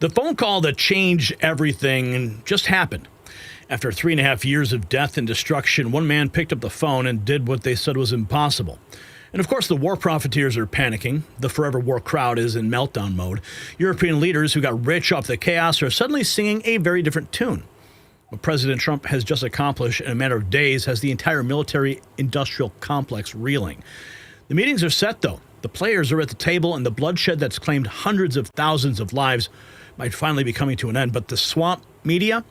The phone call that changed everything just happened. After 3.5 years of death and destruction, one man picked up the phone and did what they said was impossible. And of course, the war profiteers are panicking. The forever war crowd is in meltdown mode. European leaders who got rich off the chaos are suddenly singing a very different tune. What President Trump has just accomplished in a matter of days has the entire military-industrial complex reeling. The meetings are set, though. The players are at the table, and the bloodshed that's claimed hundreds of thousands of lives might finally be coming to an end. But the swamp media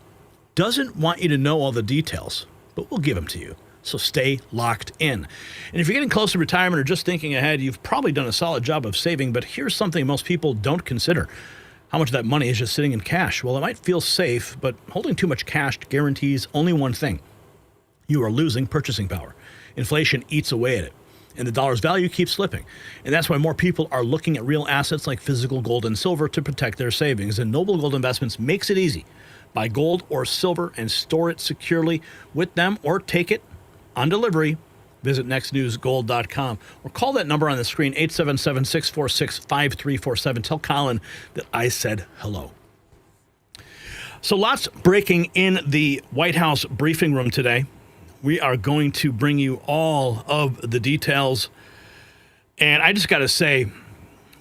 doesn't want you to know all the details, but we'll give them to you. So stay locked in. And if you're getting close to retirement or just thinking ahead, you've probably done a solid job of saving, but here's something most people don't consider. How much of that money is just sitting in cash? Well, it might feel safe, but holding too much cash guarantees only one thing. You are losing purchasing power. Inflation eats away at it, and the dollar's value keeps slipping. And that's why more people are looking at real assets like physical gold and silver to protect their savings. And Noble Gold Investments makes it easy. Buy gold or silver and store it securely with them, or take it on delivery. Visit nextnewsgold.com or call that number on the screen, 877-646-5347. Tell Colin that I said hello. So lots breaking in the White House briefing room today. We are going to bring you all of the details. And I just got to say,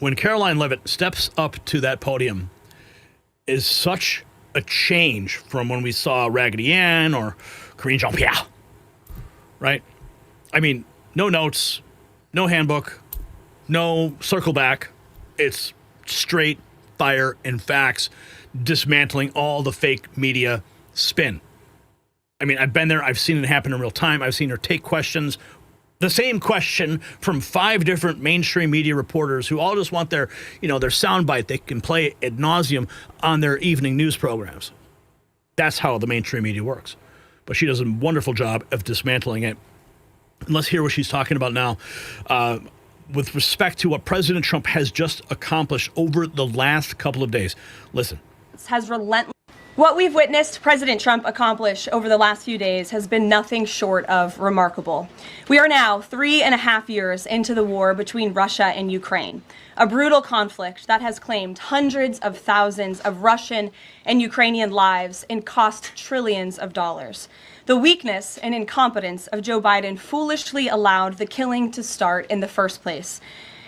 when Caroline Leavitt steps up to that podium is such a change from when we saw Raggedy Ann or Karine Jean-Pierre. Right? I mean, no notes, no handbook, no circle back. It's straight fire and facts, dismantling all the fake media spin. I mean, I've been there. I've seen it happen in real time. I've seen her take questions, the same question from 5 different mainstream media reporters who all just want their soundbite they can play ad nauseum on their evening news programs. That's how the mainstream media works. But she does a wonderful job of dismantling it. And let's hear what she's talking about now with respect to what President Trump has just accomplished over the last couple of days. Listen. What we've witnessed President Trump accomplish over the last few days has been nothing short of remarkable. We are now 3.5 years into the war between Russia and Ukraine, a brutal conflict that has claimed hundreds of thousands of Russian and Ukrainian lives and cost trillions of dollars. The weakness and incompetence of Joe Biden foolishly allowed the killing to start in the first place.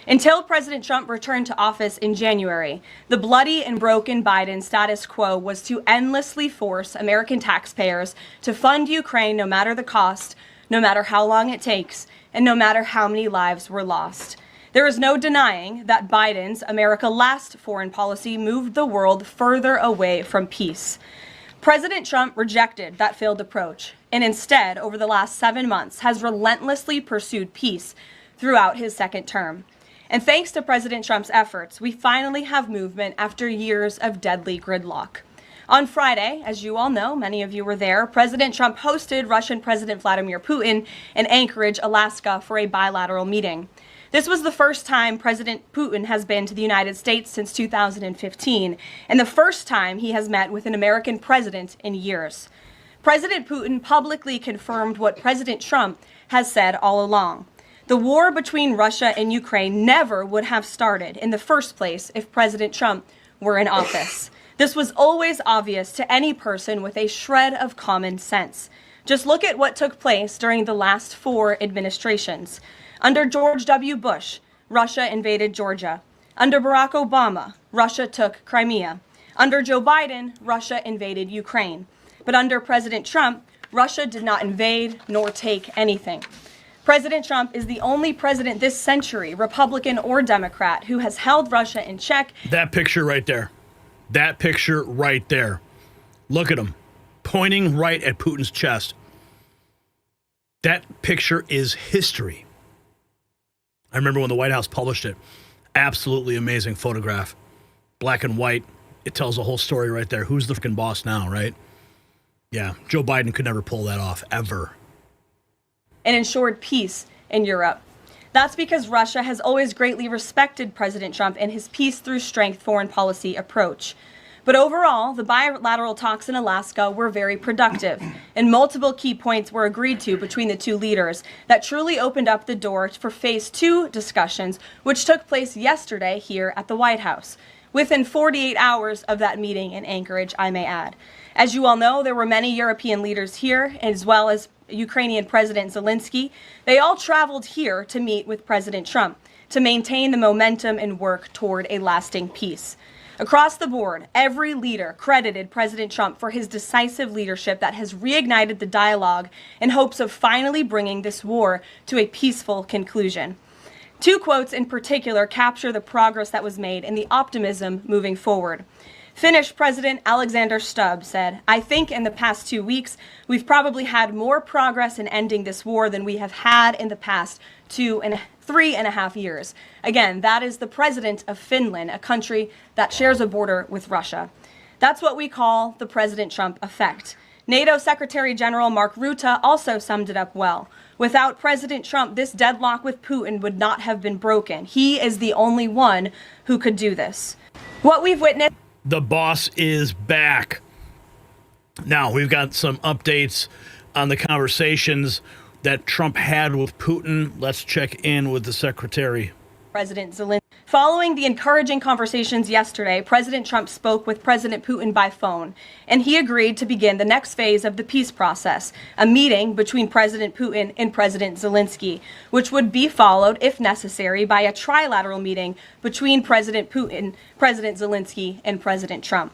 Until President Trump returned to office in January, the bloody and broken Biden status quo was to endlessly force American taxpayers to fund Ukraine no matter the cost, no matter how long it takes, and no matter how many lives were lost. There is no denying that Biden's America Last foreign policy moved the world further away from peace. President Trump rejected that failed approach and instead, over the last 7 months, has relentlessly pursued peace throughout his second term. And thanks to President Trump's efforts, we finally have movement after years of deadly gridlock. On Friday, as you all know, many of you were there, President Trump hosted Russian President Vladimir Putin in Anchorage, Alaska, for a bilateral meeting. This was the first time President Putin has been to the United States since 2015, and the first time he has met with an American president in years. President Putin publicly confirmed what President Trump has said all along. The war between Russia and Ukraine never would have started in the first place if President Trump were in office. This was always obvious to any person with a shred of common sense. Just look at what took place during the last 4 administrations. Under George W. Bush, Russia invaded Georgia. Under Barack Obama, Russia took Crimea. Under Joe Biden, Russia invaded Ukraine. But under President Trump, Russia did not invade nor take anything. President Trump is the only president this century, Republican or Democrat, who has held Russia in check. That picture right there. That picture right there. Look at him, pointing right at Putin's chest. That picture is history. I remember when the White House published it. Absolutely amazing photograph. Black and white. It tells the whole story right there. Who's the freaking boss now, right? Yeah, Joe Biden could never pull that off, ever. And ensured peace in Europe. That's because Russia has always greatly respected President Trump and his peace through strength foreign policy approach. But overall, the bilateral talks in Alaska were very productive, and multiple key points were agreed to between the two leaders that truly opened up the door for Phase 2 discussions, which took place yesterday here at the White House. within 48 hours of that meeting in Anchorage, I may add. As you all know, there were many European leaders here, as well as Ukrainian President Zelensky. They all traveled here to meet with President Trump to maintain the momentum and work toward a lasting peace. Across the board, every leader credited President Trump for his decisive leadership that has reignited the dialogue in hopes of finally bringing this war to a peaceful conclusion. Two quotes in particular capture the progress that was made and the optimism moving forward. Finnish President Alexander Stubb said, "I think in the past 2 weeks, we've probably had more progress in ending this war than we have had in the past 3.5 years. Again, that is the president of Finland, a country that shares a border with Russia. That's what we call the President Trump effect. NATO Secretary General Mark Rutte also summed it up well. Without President Trump, this deadlock with Putin would not have been broken. He is the only one who could do this. What we've witnessed. The boss is back. Now, we've got some updates on the conversations that Trump had with Putin. Let's check in with the secretary. President Zelensky. Following the encouraging conversations yesterday, President Trump spoke with President Putin by phone, and he agreed to begin the next phase of the peace process, a meeting between President Putin and President Zelensky, which would be followed, if necessary, by a trilateral meeting between President Putin, President Zelensky, and President Trump.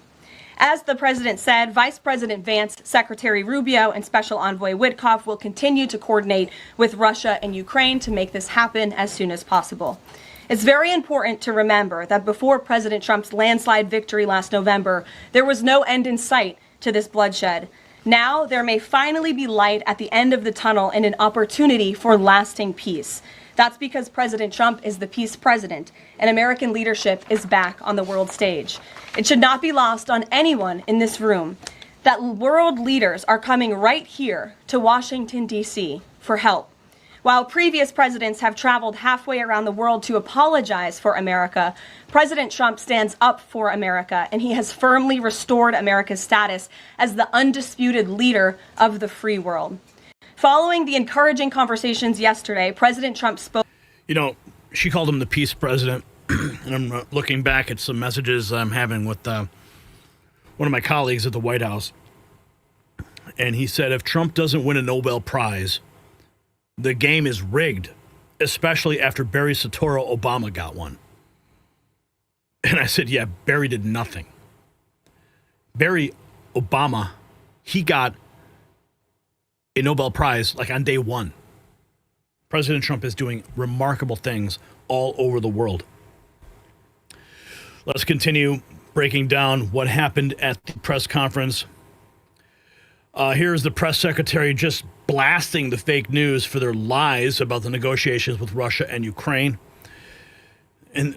As the president said, Vice President Vance, Secretary Rubio, and Special Envoy Witkoff will continue to coordinate with Russia and Ukraine to make this happen as soon as possible. It's very important to remember that before President Trump's landslide victory last November, there was no end in sight to this bloodshed. Now, there may finally be light at the end of the tunnel and an opportunity for lasting peace. That's because President Trump is the peace president, and American leadership is back on the world stage. It should not be lost on anyone in this room that world leaders are coming right here to Washington, D.C. for help. While previous presidents have traveled halfway around the world to apologize for America, President Trump stands up for America, and he has firmly restored America's status as the undisputed leader of the free world. Following the encouraging conversations yesterday, President Trump spoke. You know, she called him the peace president, and I'm looking back at some messages I'm having with one of my colleagues at the White House, and he said if Trump doesn't win a Nobel Prize, the game is rigged, especially after Barry Soetoro Obama got one. And I said, yeah, Barry did nothing. Barry Obama, he got a Nobel Prize like on day one. President Trump is doing remarkable things all over the world. Let's continue breaking down what happened at the press conference. Here's the press secretary just blasting the fake news for their lies about the negotiations with Russia and Ukraine. And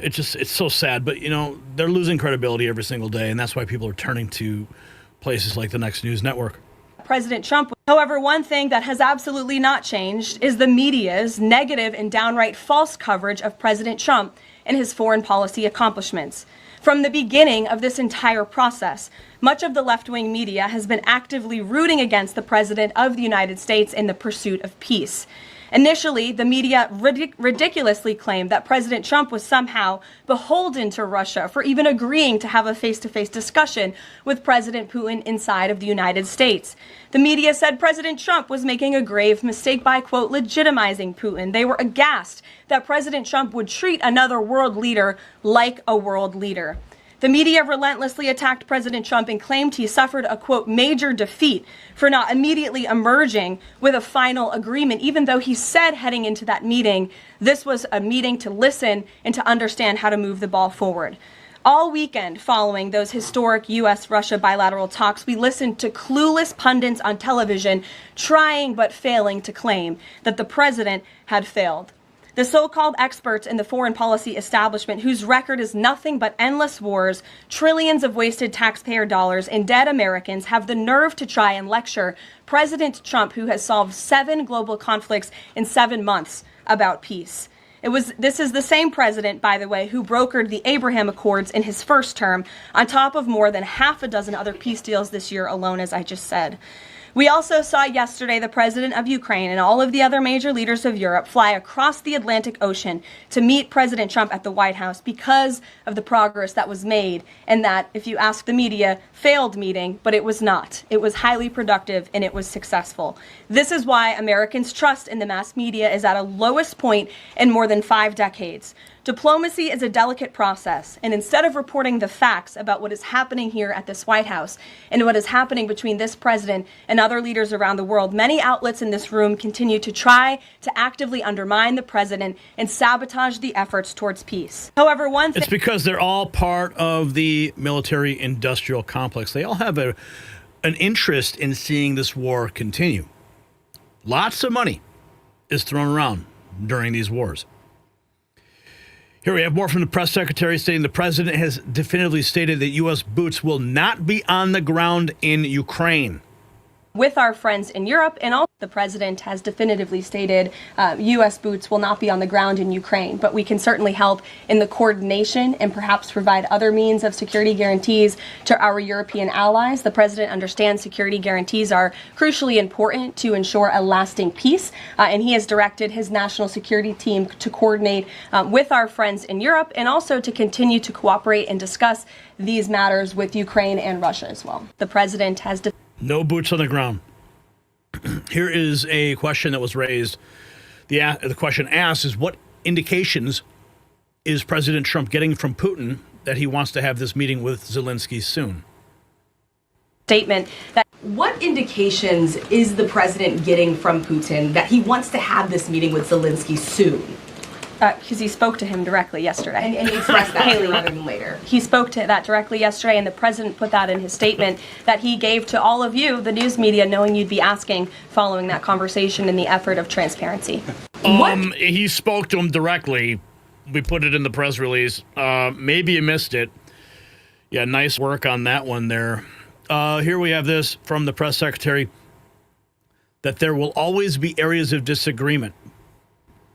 it's so sad, but, you know, they're losing credibility every single day, and that's why people are turning to places like the Next News Network. President Trump. However, one thing that has absolutely not changed is the media's negative and downright false coverage of President Trump and his foreign policy accomplishments. From the beginning of this entire process, much of the left-wing media has been actively rooting against the President of the United States in the pursuit of peace. Initially, the media ridiculously claimed that President Trump was somehow beholden to Russia for even agreeing to have a face-to-face discussion with President Putin inside of the United States. The media said President Trump was making a grave mistake by, quote, legitimizing Putin. They were aghast that President Trump would treat another world leader like a world leader. The media relentlessly attacked President Trump and claimed he suffered a, quote, major defeat for not immediately emerging with a final agreement, even though he said heading into that meeting, this was a meeting to listen and to understand how to move the ball forward. All weekend following those historic U.S.-Russia bilateral talks, we listened to clueless pundits on television trying but failing to claim that the president had failed. The so-called experts in the foreign policy establishment, whose record is nothing but endless wars, trillions of wasted taxpayer dollars, and dead Americans, have the nerve to try and lecture President Trump, who has solved 7 global conflicts in 7 months, about peace. This is the same president, by the way, who brokered the Abraham Accords in his first term, on top of more than half a dozen other peace deals this year alone, as I just said. We also saw yesterday the president of Ukraine and all of the other major leaders of Europe fly across the Atlantic Ocean to meet President Trump at the White House because of the progress that was made, and that, if you ask the media, failed meeting, but it was not. It was highly productive and it was successful. This is why Americans' trust in the mass media is at a lowest point in more than 5 decades. Diplomacy is a delicate process, and instead of reporting the facts about what is happening here at this White House and what is happening between this president and other leaders around the world, many outlets in this room continue to try to actively undermine the president and sabotage the efforts towards peace. However, it's because they're all part of the military-industrial complex. They all have an interest in seeing this war continue. Lots of money is thrown around during these wars. Here we have more from the press secretary stating the president has definitively stated that U.S. boots will not be on the ground in Ukraine. With our friends in Europe, and also the president has definitively stated U.S. boots will not be on the ground in Ukraine, but we can certainly help in the coordination and perhaps provide other means of security guarantees to our European allies. The president understands security guarantees are crucially important to ensure a lasting peace, and he has directed his national security team to coordinate with our friends in Europe and also to continue to cooperate and discuss these matters with Ukraine and Russia as well. The president has no boots on the ground. Here is a question that was raised. The question asked is, what indications is President Trump getting from Putin that he wants to have this meeting with Zelensky soon? Statement that what indications is the president getting from Putin that he wants to have this meeting with Zelensky soon? Because he spoke to him directly yesterday. And he expressed that rather than later. He spoke to that directly yesterday, and the president put that in his statement that he gave to all of you, the news media, knowing you'd be asking following that conversation in the effort of transparency. He spoke to him directly. We put it in the press release. Maybe you missed it. Yeah, nice work on that one there. Here we have this from the press secretary, that there will always be areas of disagreement.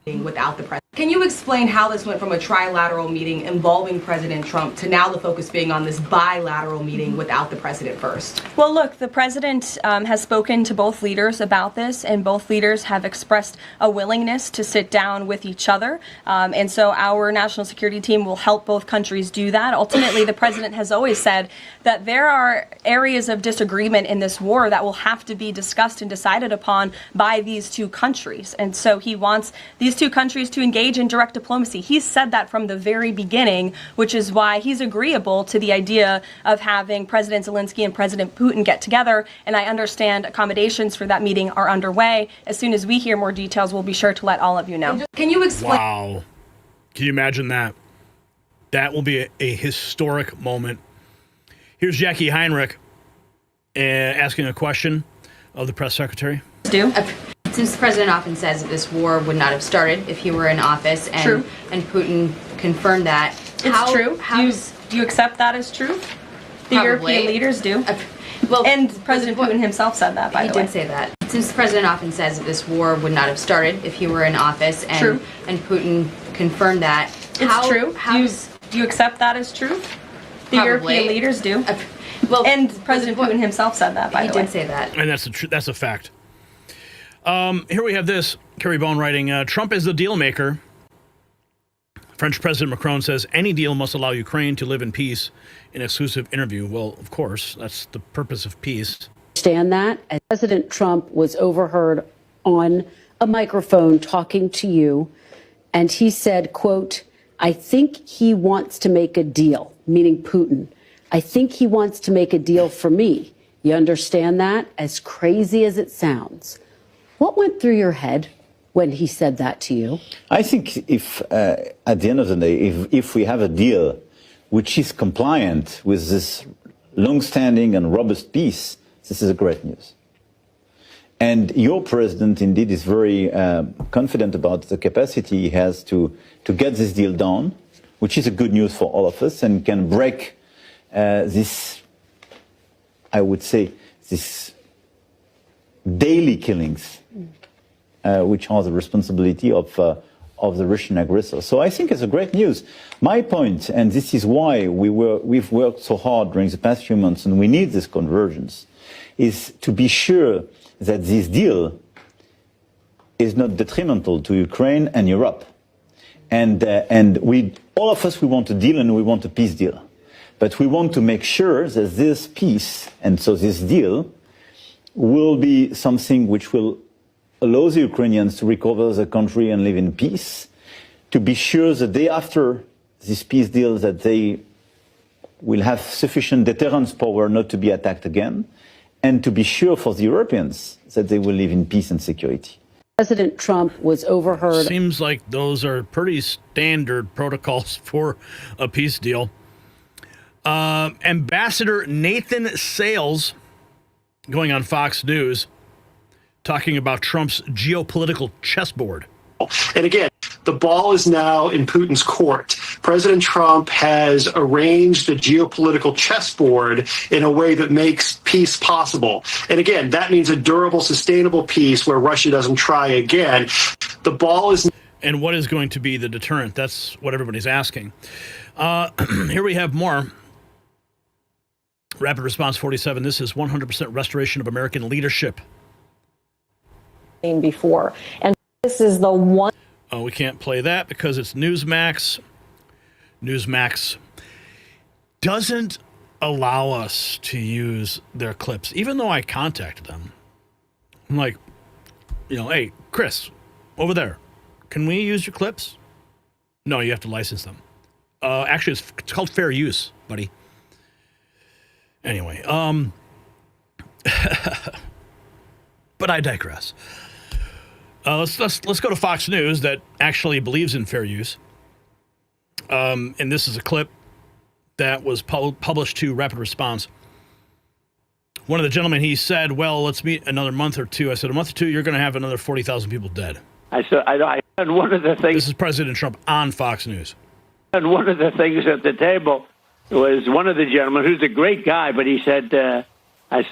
Without the president. Can you explain how this went from a trilateral meeting involving President Trump to now the focus being on this bilateral meeting without the president first? Well, look, the president has spoken to both leaders about this, and both leaders have expressed a willingness to sit down with each other. And so our national security team will help both countries do that. Ultimately, the president has always said that there are areas of disagreement in this war that will have to be discussed and decided upon by these two countries. And so he wants these two countries to engage in direct diplomacy. He's said that from the very beginning, which is why he's agreeable to the idea of having President Zelensky and President Putin get together. And I understand accommodations for that meeting are underway. As soon as we hear more details, we'll be sure to let all of you know. Can you explain? Wow. Can you imagine that? That will be a historic moment. Here's Jackie Heinrich asking a question of the press secretary. Since the president often says that this war would not have started if he were in office, and Putin confirmed that. It's true. Do you accept that as true? The European leaders do. And President Putin himself said that, by the way. He did say that. Since the president often says that this war would not have started if he were in office, and Putin confirmed that. It's true. Do you accept that as true? The European leaders do. And President Putin himself said that, by the way. He did say that. And that's a fact. Here we have this, Kerry Bone writing, Trump is the deal maker. French President Macron says any deal must allow Ukraine to live in peace in exclusive interview. Well, of course, that's the purpose of peace. Understand that as President Trump was overheard on a microphone talking to you, and he said, quote, I think he wants to make a deal, meaning Putin. I think he wants to make a deal for me. You understand that? As crazy as it sounds. What went through your head when he said that to you? I think if, at the end of the day, if we have a deal which is compliant with this long-standing and robust peace, this is a great news. And your president, indeed, is very confident about the capacity he has to get this deal done, which is a good news for all of us, and can break this, I would say, this daily killings, which are the responsibility of of the Russian aggressor. So I think it's a great news. My point, and this is why we've worked so hard during the past few months, and we need this convergence, is to be sure that this deal is not detrimental to Ukraine and Europe. And all of us, we want a deal and we want a peace deal. But we want to make sure that this peace, and so this deal, will be something which will allow the Ukrainians to recover the country and live in peace, to be sure the day after this peace deal that they will have sufficient deterrence power not to be attacked again, and to be sure for the Europeans that they will live in peace and security. President Trump was overheard. Seems like those are pretty standard protocols for a peace deal. Ambassador Nathan Sales going on Fox News talking about Trump's geopolitical chessboard. And again, the ball is now in Putin's court. President Trump has arranged the geopolitical chessboard in a way that makes peace possible. And again, that means a durable, sustainable peace where Russia doesn't try again. The ball is... And what is going to be the deterrent? That's what everybody's asking. Here we have more. Rapid Response 47. This is 100% restoration of American leadership. Before. And this is the one. Oh, we can't play that because it's Newsmax. Newsmax doesn't allow us to use their clips, even though I contacted them. I'm like, hey, Chris, over there, can we use your clips? No, you have to license them. Actually, it's called fair use, buddy. Anyway, but I digress. Let's go to Fox News that actually believes in fair use. And this is a clip that was published to Rapid Response. One of the gentlemen, he said, well, let's meet another month or two. I said, a month or two, you're going to have another 40,000 people dead. And one of the things... This is President Trump on Fox News. And one of the things at the table was one of the gentlemen, who's a great guy, but he said, I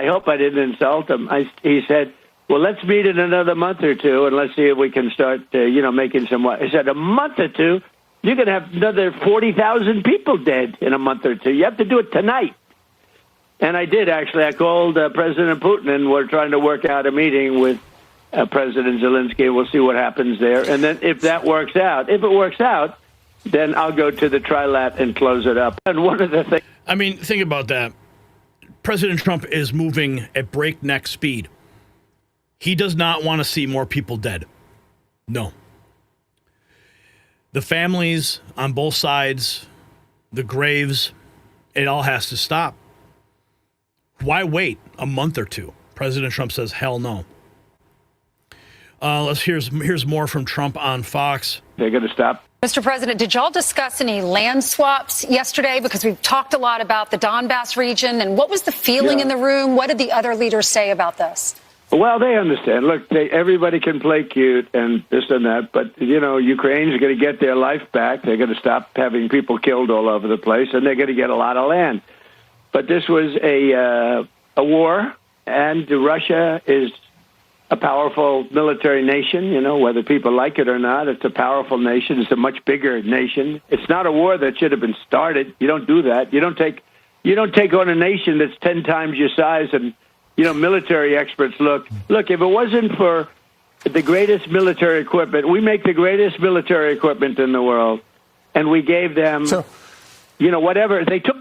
hope I didn't insult him. He said, well, let's meet in another month or two, and let's see if we can start, making some... I said, a month or two? You're going to have another 40,000 people dead in a month or two. You have to do it tonight. And I did, actually. I called President Putin, and we're trying to work out a meeting with President Zelensky. We'll see what happens there. And then if it works out, then I'll go to the trilat and close it up. And one of the things... I mean, think about that. President Trump is moving at breakneck speed. He does not want to see more people dead. No. The families on both sides, the graves, it all has to stop. Why wait a month or two? President Trump says, hell no. Here's more from Trump on Fox. They're going to stop. Mr. President, did y'all discuss any land swaps yesterday? Because we've talked a lot about the Donbass region. And what was the feeling in the room? What did the other leaders say about this? Well, they understand. Look, everybody can play cute and this and that. But, Ukraine's going to get their life back. They're going to stop having people killed all over the place. And they're going to get a lot of land. But this was a war. And Russia is a powerful military nation, whether people like it or not. It's a powerful nation. It's a much bigger nation. It's not a war that should have been started. You don't do that. You don't take on a nation that's 10 times your size. And, military experts look, if it wasn't for the greatest military equipment, we make the greatest military equipment in the world. And we gave them, whatever. They took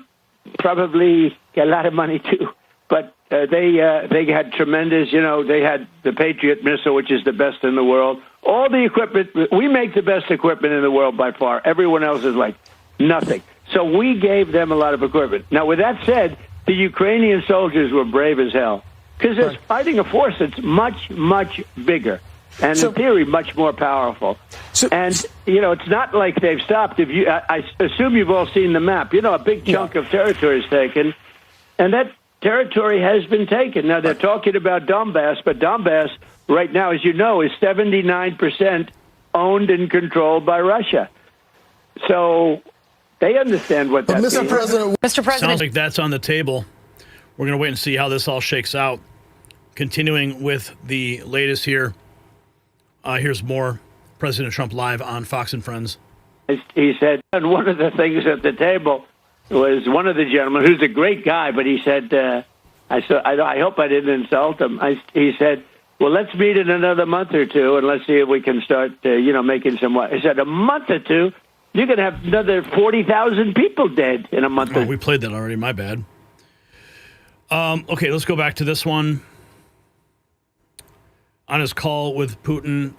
probably a lot of money too. But they had tremendous, they had the Patriot missile, which is the best in the world. All the equipment, we make the best equipment in the world by far. Everyone else is like nothing. So we gave them a lot of equipment. Now, with that said, the Ukrainian soldiers were brave as hell because they're fighting a force that's much, much bigger and, in theory, much more powerful. And, it's not like they've stopped. I assume you've all seen the map. A big chunk of territory is taken, and that territory has been taken. Now, they're talking about Donbass, but Donbass right now, as you know, is 79% owned and controlled by Russia. So they understand what that means. Mr. President, sounds like that's on the table. We're going to wait and see how this all shakes out. Continuing with the latest here. Here's more. President Trump live on Fox and Friends. He said, and one of the things at the table was one of the gentlemen, who's a great guy, but he said, I hope I didn't insult him. He said, well, let's meet in another month or two, and let's see if we can start, making some. He said, a month or two, you're going to have another 40,000 people dead in a month. Oh, we played that already. My bad. Okay, let's go back to this one. On his call with Putin,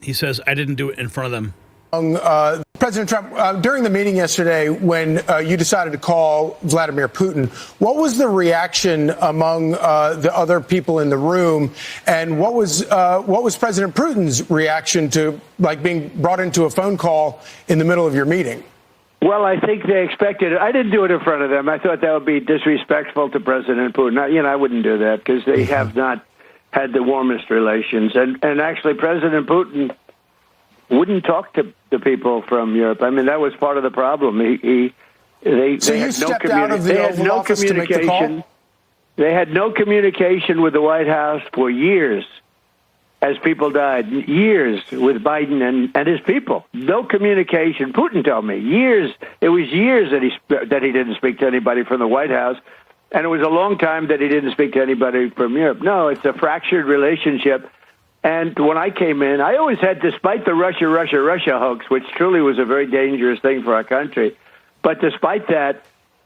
he says, I didn't do it in front of them. President Trump, during the meeting yesterday, when you decided to call Vladimir Putin, what was the reaction among the other people in the room, and what was President Putin's reaction to being brought into a phone call in the middle of your meeting? Well, I think they expected it. I didn't do it in front of them. I thought that would be disrespectful to President Putin. I wouldn't do that because they have not had the warmest relations, and actually President Putin wouldn't talk to the people from Europe. I mean, that was part of the problem. They had stepped out of the Oval Office to make the call? They had no communication with the White House for years as people died. Years with Biden and his people. No communication. Putin told me. Years. It was years that he didn't speak to anybody from the White House. And it was a long time that he didn't speak to anybody from Europe. No, it's a fractured relationship. And when I came in, I always had, despite the Russia hoax, which truly was a very dangerous thing for our country, but despite that,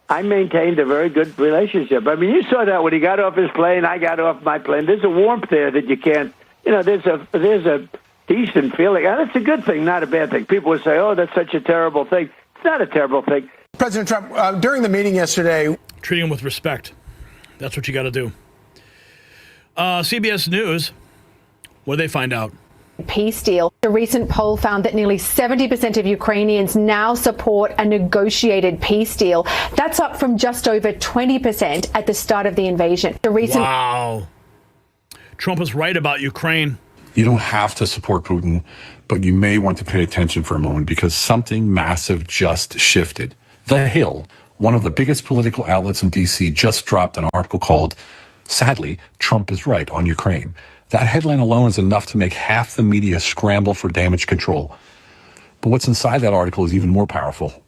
I maintained a very good relationship. I mean, you saw that when he got off his plane, I got off my plane. There's a warmth there that you can't, there's a decent feeling. And it's a good thing, not a bad thing. People would say, oh, that's such a terrible thing. It's not a terrible thing. President Trump, during the meeting yesterday, treating him with respect. That's what you got to do. CBS News. What did they find out? Peace deal. A recent poll found that nearly 70% of Ukrainians now support a negotiated peace deal. That's up from just over 20% at the start of the invasion. Wow. Trump was right about Ukraine. You don't have to support Putin, but you may want to pay attention for a moment because something massive just shifted. The Hill, one of the biggest political outlets in D.C., just dropped an article called, sadly, Trump is right on Ukraine. That headline alone is enough to make half the media scramble for damage control. But what's inside that article is even more powerful.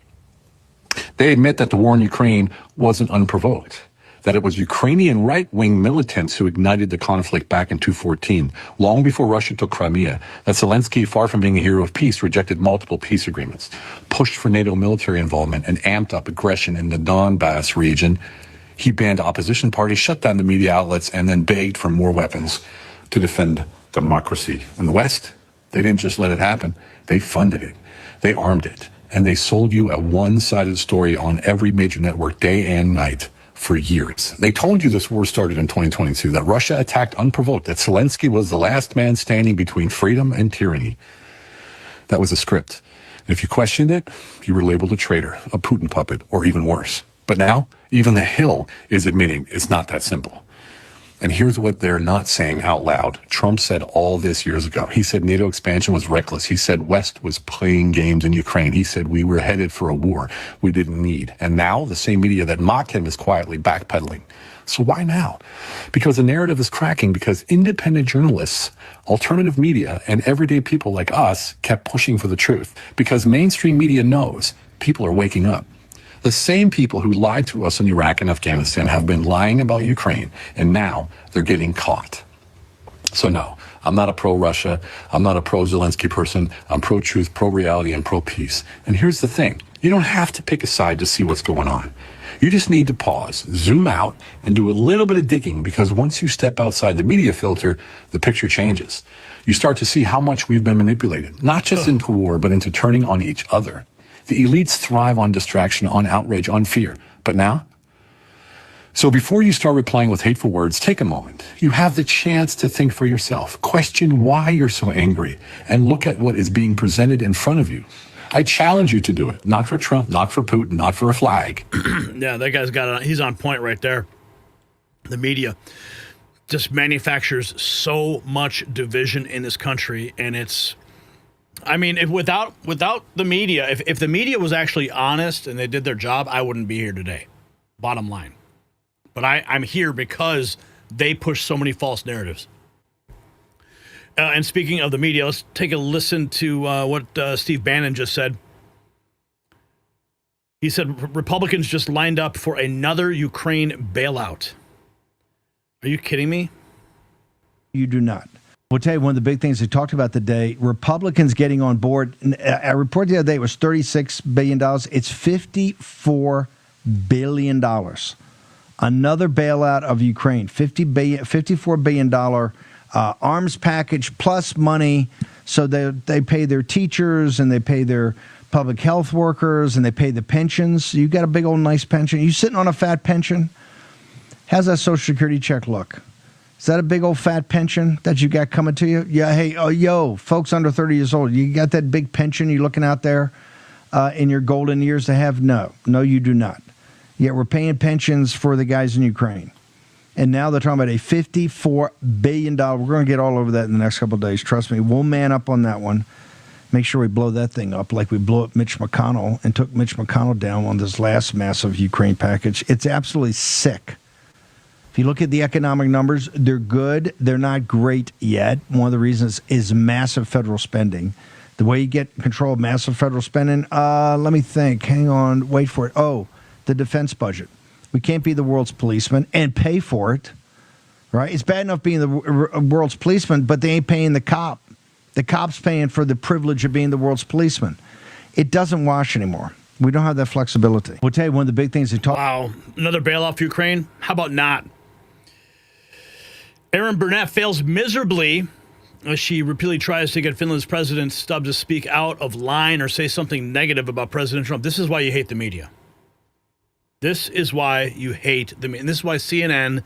They admit that the war in Ukraine wasn't unprovoked, that it was Ukrainian right-wing militants who ignited the conflict back in 2014, long before Russia took Crimea, that Zelensky, far from being a hero of peace, rejected multiple peace agreements, pushed for NATO military involvement, and amped up aggression in the Donbass region. He banned opposition parties, shut down the media outlets, and then begged for more weapons to defend democracy. In the West, they didn't just let it happen. They funded it. They armed it. And they sold you a one-sided story on every major network day and night for years. They told you this war started in 2022, that Russia attacked unprovoked, that Zelensky was the last man standing between freedom and tyranny. That was a script. And if you questioned it, you were labeled a traitor, a Putin puppet, or even worse. But now, even the Hill is admitting it's not that simple. And here's what they're not saying out loud. Trump said all this years ago. He said NATO expansion was reckless. He said West was playing games in Ukraine. He said we were headed for a war we didn't need. And now the same media that mocked him is quietly backpedaling. So why now? Because the narrative is cracking, because independent journalists, alternative media, and everyday people like us kept pushing for the truth. Because mainstream media knows people are waking up. The same people who lied to us in Iraq and Afghanistan have been lying about Ukraine, and now they're getting caught. So no, I'm not a pro-Russia. I'm not a pro-Zelensky person. I'm pro-truth, pro-reality, and pro-peace. And here's the thing. You don't have to pick a side to see what's going on. You just need to pause, zoom out, and do a little bit of digging, because once you step outside the media filter, the picture changes. You start to see how much we've been manipulated, not just into war, but into turning on each other. The elites thrive on distraction, on outrage, on fear. But now? So before you start replying with hateful words, take a moment. You have the chance to think for yourself. Question why you're so angry, and look at what is being presented in front of you. I challenge you to do it. Not for Trump, not for Putin, not for a flag. Yeah, that guy's got it. He's on point right there. The media just manufactures so much division in this country, and it's... I mean, if without the media, if the media was actually honest and they did their job, I wouldn't be here today. Bottom line. But I'm here because they push so many false narratives. And speaking of the media, let's take a listen to what Steve Bannon just said. He said Republicans just lined up for another Ukraine bailout. Are you kidding me? You do not. We'll tell you one of the big things they talked about today, Republicans getting on board. I reported the other day it was $36 billion. It's $54 billion. Another bailout of Ukraine, $54 billion arms package plus money. So they pay their teachers and they pay their public health workers and they pay the pensions. You got a big old nice pension. You sitting on a fat pension? How's that Social Security check look? Is that a big old fat pension that you got coming to you? Yeah, hey, folks under 30 years old, you got that big pension you're looking out there in your golden years to have? No, you do not. Yet we're paying pensions for the guys in Ukraine. And now they're talking about a $54 billion. We're going to get all over that in the next couple of days. Trust me, we'll man up on that one. Make sure we blow that thing up like we blew up Mitch McConnell and took Mitch McConnell down on this last massive Ukraine package. It's absolutely sick. If you look at the economic numbers, they're good. They're not great yet. One of the reasons is massive federal spending. The way you get control of massive federal spending, let me think. Hang on. Wait for it. Oh, the defense budget. We can't be the world's policeman and pay for it, right? It's bad enough being the world's policeman, but they ain't paying the cop. The cop's paying for the privilege of being the world's policeman. It doesn't wash anymore. We don't have that flexibility. We'll tell you one of the big things they talk. Wow. Another bailout for Ukraine? How about not? Erin Burnett fails miserably as she repeatedly tries to get Finland's President Stubb to speak out of line or say something negative about President Trump. This is why you hate the media. This is why you hate the media. And this is why CNN,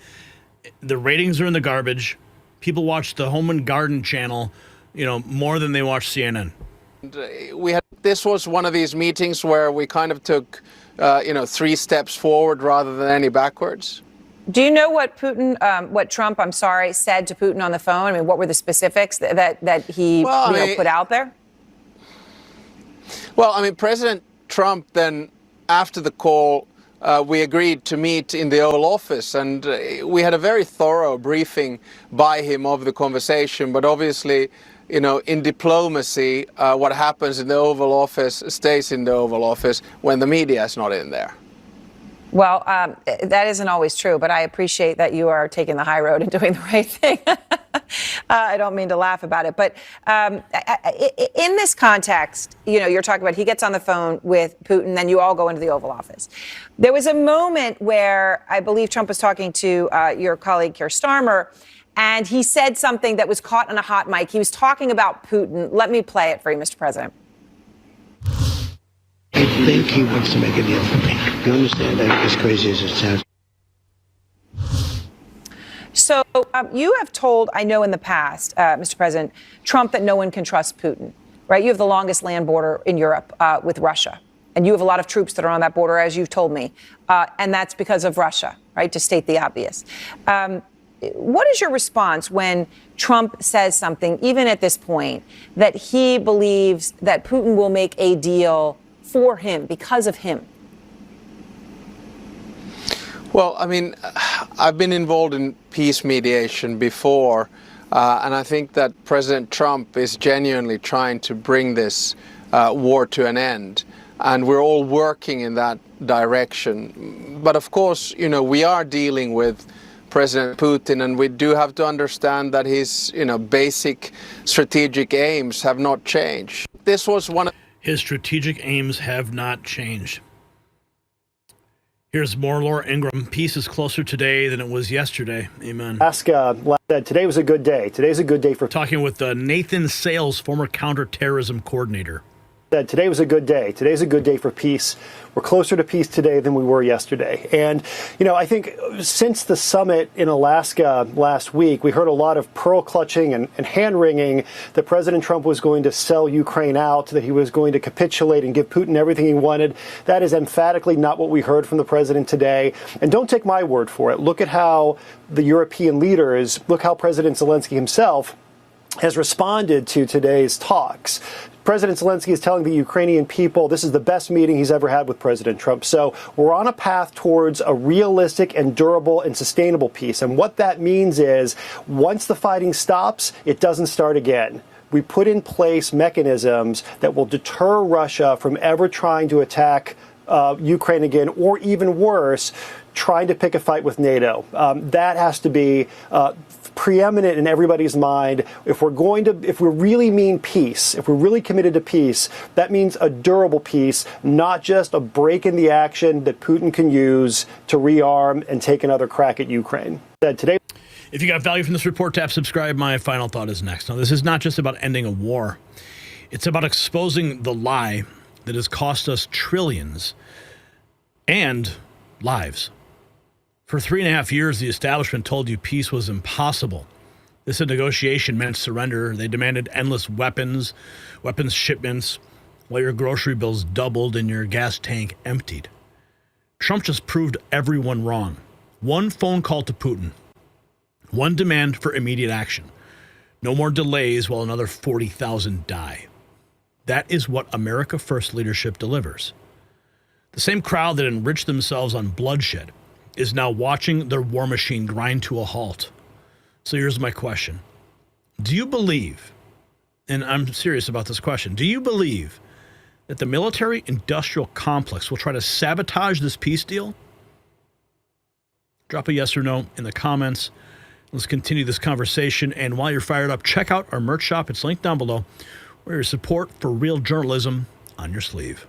the ratings are in the garbage. People watch the Home and Garden channel, more than they watch CNN. This was one of these meetings where we kind of took, 3 steps forward rather than any backwards. Do you know what Trump said to Putin on the phone? I mean, what were the specifics that he put out there? Well, I mean, President Trump then, after the call, we agreed to meet in the Oval Office, and we had a very thorough briefing by him of the conversation. But obviously, in diplomacy, what happens in the Oval Office stays in the Oval Office when the media is not in there. Well, that isn't always true, but I appreciate that you are taking the high road and doing the right thing. I don't mean to laugh about it, but in this context, you're talking about he gets on the phone with Putin, then you all go into the Oval Office. There was a moment where I believe Trump was talking to your colleague Keir Starmer, and he said something that was caught on a hot mic. He was talking about Putin. Let me play it for you, Mr. President. I think he wants to make a deal for me. You understand that? As crazy as it sounds. So you have told, I know in the past, Mr. President, Trump that no one can trust Putin, right? You have the longest land border in Europe with Russia. And you have a lot of troops that are on that border, as you've told me. And that's because of Russia, right? To state the obvious. What is your response when Trump says something, even at this point, that he believes that Putin will make a deal for him, because of him? Well, I mean, I've been involved in peace mediation before, and I think that President Trump is genuinely trying to bring this war to an end, and we're all working in that direction. But of course, we are dealing with President Putin, and we do have to understand that his, basic strategic aims have not changed. This was one of his strategic aims have not changed. Here's more Laura Ingraham. Peace is closer today than it was yesterday. Amen. Today was a good day. Today's a good day for... Talking with Nathan Sales, former counterterrorism coordinator. Today was a good day. Today's a good day for peace. We're closer to peace today than we were yesterday. And, I think since the summit in Alaska last week, we heard a lot of pearl clutching and hand-wringing that President Trump was going to sell Ukraine out, that he was going to capitulate and give Putin everything he wanted. That is emphatically not what we heard from the president today. And don't take my word for it. Look at how the European leaders, look how President Zelensky himself has responded to today's talks. President Zelensky is telling the Ukrainian people this is the best meeting he's ever had with President Trump. So we're on a path towards a realistic and durable and sustainable peace. And what that means is once the fighting stops, it doesn't start again. We put in place mechanisms that will deter Russia from ever trying to attack Ukraine again, or even worse, trying to pick a fight with NATO. That has to be preeminent in everybody's mind. If we really mean peace, if we're really committed to peace, that means a durable peace, not just a break in the action that Putin can use to rearm and take another crack at Ukraine. Today. If you got value from this report, tap subscribe. My final thought is next. Now, this is not just about ending a war. It's about exposing the lie that has cost us trillions and lives. For 3.5 years, the establishment told you peace was impossible. This negotiation meant surrender. They demanded endless weapons shipments, while your grocery bills doubled and your gas tank emptied. Trump just proved everyone wrong. One phone call to Putin. One demand for immediate action. No more delays while another 40,000 die. That is what America First leadership delivers. The same crowd that enriched themselves on bloodshed is now watching their war machine grind to a halt. So here's my question. Do you believe, and I'm serious about this question, do you believe that the military-industrial complex will try to sabotage this peace deal? Drop a yes or no in the comments. Let's continue this conversation. And while you're fired up, check out our merch shop. It's linked down below, where your support for real journalism on your sleeve.